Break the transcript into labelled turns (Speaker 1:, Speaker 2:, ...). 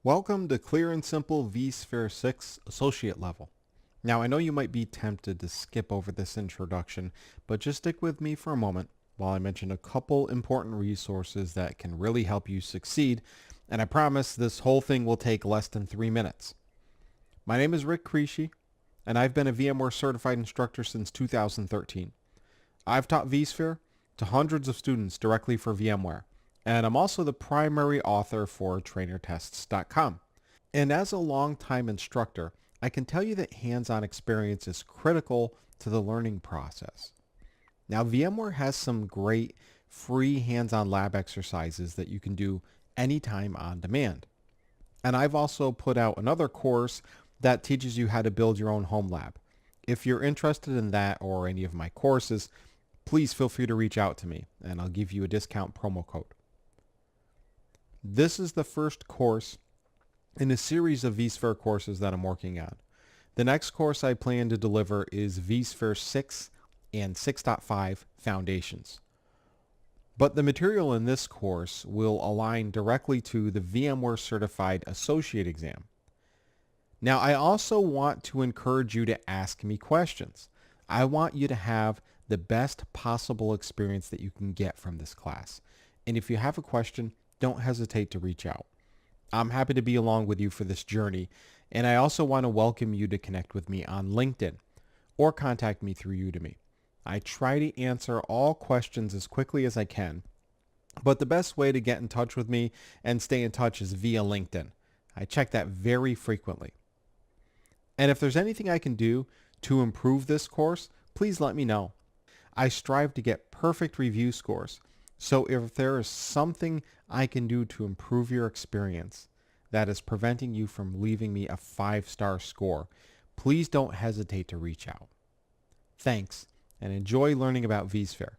Speaker 1: Welcome to Clear and Simple vSphere 6 Associate Level. Now I know you might be tempted to skip over this introduction, but just stick with me for a moment while I mention a couple important resources that can really help you succeed, and I promise this whole thing will take less than 3 minutes. My name is Rick Creasy, and I've been a VMware certified instructor since 2013. I've taught vSphere to hundreds of students directly for VMware, and I'm also the primary author for trainertests.com. And as a longtime instructor, I can tell you that hands-on experience is critical to the learning process. Now, VMware has some great free hands-on lab exercises that you can do anytime on demand. And I've also put out another course that teaches you how to build your own home lab. If you're interested in that or any of my courses, please feel free to reach out to me and I'll give you a discount promo code. This is the first course in a series of vSphere courses that I'm working on. The next course I plan to deliver is vSphere 6 and 6.5 Foundations. But the material in this course will align directly to the VMware Certified Associate exam. Now, I also want to encourage you to ask me questions. I want you to have the best possible experience that you can get from this class. And if you have a question, don't hesitate to reach out. I'm happy to be along with you for this journey, and I also want to welcome you to connect with me on LinkedIn or contact me through Udemy. I try to answer all questions as quickly as I can, but the best way to get in touch with me and stay in touch is via LinkedIn. I check that very frequently. And if there's anything I can do to improve this course, please let me know. I strive to get perfect review scores. So if there is something I can do to improve your experience that is preventing you from leaving me a 5-star score, please don't hesitate to reach out. Thanks, and enjoy learning about vSphere.